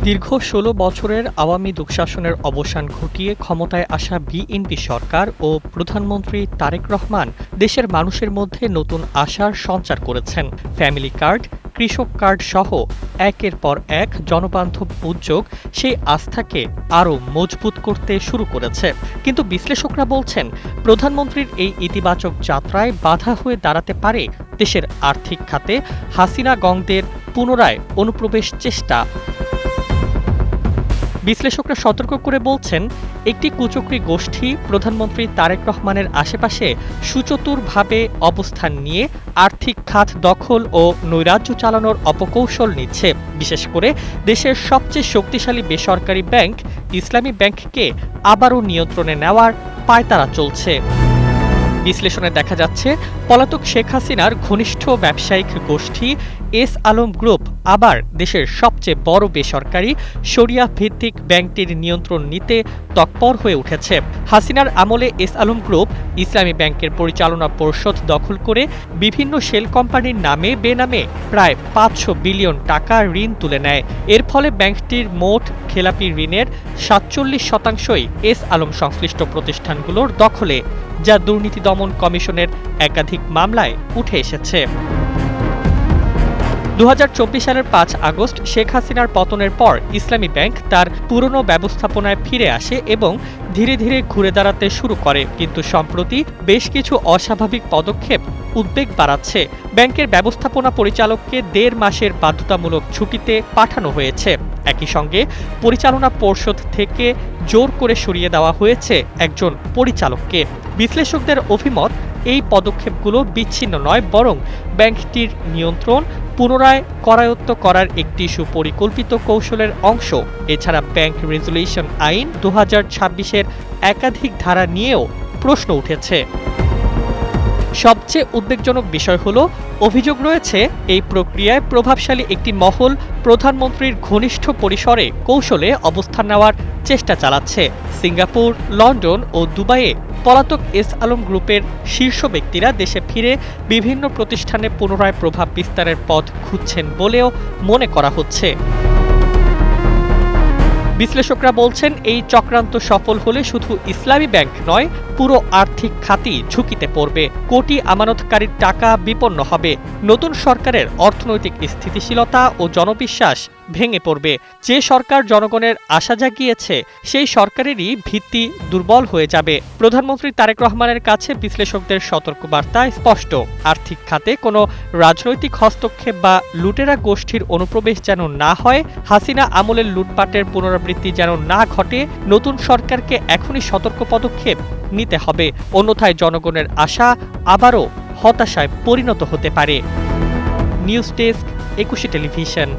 দীর্ঘ ১৬ বছরের আওয়ামী দুঃশাসনের অবসান ঘটিয়ে ক্ষমতায় আসা বিএনপি সরকার ও প্রধানমন্ত্রী তারেক রহমান দেশের মানুষের মধ্যে নতুন আশার সঞ্চার করেছেন। ফ্যামিলি কার্ড, কৃষক কার্ড সহ একের পর এক জনবান্ধব উদ্যোগ সেই আস্থাকে আরও মজবুত করতে শুরু করেছে। কিন্তু বিশ্লেষকরা বলছেন, প্রধানমন্ত্রীর এই ইতিবাচক যাত্রায় বাধা হয়ে দাঁড়াতে পারে দেশের আর্থিক খাতে হাসিনা গংদের পুনরায় অনুপ্রবেশ চেষ্টা। বিশ্লেষকরা সতর্ক করে বলছেন, একটি কুচক্রী গোষ্ঠী প্রধানমন্ত্রী তারেক রহমানের আশেপাশে সুচতুরভাবে অবস্থান নিয়ে আর্থিক খাত দখল ও নৈরাজ্য চালানোর অপকৌশল নিচ্ছে। বিশেষ করে দেশের সবচেয়ে শক্তিশালী বেসরকারি ব্যাংক ইসলামী ব্যাংককে আবারও নিয়ন্ত্রণে নেওয়ার পায়তারা চলছে। বিশ্লেষণে দেখা যাচ্ছে, পলাতক শেখ হাসিনার ঘনিষ্ঠ ব্যবসায়িক গোষ্ঠী এস আলম গ্রুপ আবার দেশের সবচেয়ে বড় বেসরকারি শরিয়া ভিত্তিক ব্যাংকটির নিয়ন্ত্রণ নিতে তৎপর হয়ে উঠেছে। হাসিনার আমলে এস আলম গ্রুপ ইসলামী ব্যাংকের পরিচালনা পর্ষদ দখল করে বিভিন্ন শেল কোম্পানির নামে বেনামে প্রায় ৫০০ বিলিয়ন টাকা ঋণ তুলে নেয়। এর ফলে ব্যাংকটির মোট খেলাপি ঋণের ৪৭% এস আলম সংশ্লিষ্ট প্রতিষ্ঠানগুলোর দখলে, যা দুর্নীতি দমন কমিশনের একাধিক মামলায় উঠে এসেছে। ২০২৪ সালের ৫ আগস্ট শেখ হাসিনার পতনের পর ইসলামী ব্যাংক তার পুরনো ব্যবস্থাপনায় ফিরে আসে এবং ধীরে ধীরে ঘুরে দাঁড়াতে শুরু করে। কিন্তু সম্প্রতি বেশ কিছু অস্বাভাবিক পদক্ষেপ উদ্বেগ বাড়াচ্ছে। ব্যাংকের ব্যবস্থাপনা পরিচালককে ১.৫ মাসের বাধ্যতামূলক ছুটিতে পাঠানো হয়েছে। একই সঙ্গে পরিচালনা পর্ষদ থেকে জোর করে সরিয়ে দেওয়া হয়েছে একজন পরিচালককে। বিশ্লেষকদের অভিমত, এই পদক্ষেপগুলো বিচ্ছিন্ন নয়, বরং ব্যাংকটির নিয়ন্ত্রণ পুনরায় করায়ত্ত করার একটি সুপরিকল্পিত কৌশলের অংশ। এছাড়া ব্যাংক রেজুলেশন আইন ২০২৬-এর একাধিক ধারা নিয়েও প্রশ্ন উঠেছে। সবচেয়ে উদ্বেগজনক বিষয় হলো, অভিযোগ রয়েছে এই প্রক্রিয়ায় প্রভাবশালী একটি মহল প্রধানমন্ত্রীর ঘনিষ্ঠ পরিসরে কৌশলে অবস্থান নেওয়ার চেষ্টা চালাচ্ছে। সিঙ্গাপুর, লন্ডন ও দুবাইয়ে পলাতক এস আলম গ্রুপের শীর্ষ ব্যক্তিরা দেশে ফিরে বিভিন্ন প্রতিষ্ঠানে পুনরায় প্রভাব বিস্তারের পথ খুঁজছেন বলেও মনে করা হচ্ছে। বিশ্লেষকরা বলছেন, এই চক্রান্ত সফল হলে শুধু ইসলামী ব্যাংক নয়, পুরো আর্থিক খাতই ঝুঁকিতে পড়বে। কোটি আমানতকারীর টাকা বিপন্ন হবে। নতুন সরকারের অর্থনৈতিক স্থিতিশীলতা ও জনবিশ্বাস ভেঙে পড়বে। যে সরকার জনগণের আশা জাগিয়েছে, সেই সরকারেরই ভিত্তি দুর্বল হয়ে যাবে। প্রধানমন্ত্রী তারেক রহমানের কাছে বিশ্লেষকদের সতর্কবার্তা স্পষ্ট। আর্থিক খাতে কোনো রাজনৈতিক হস্তক্ষেপ বা লুটেরা গোষ্ঠীর অনুপ্রবেশ যেন না হয়, হাসিনা আমলের লুটপাটের পুনরাবৃত্তি যেন না ঘটে। নতুন সরকারকে এখনই সতর্ক পদক্ষেপ নিতে হবে, অন্যথায় জনগণের আশা আবারও হতাশায় পরিণত হতে পারে। News desk, ২১ television.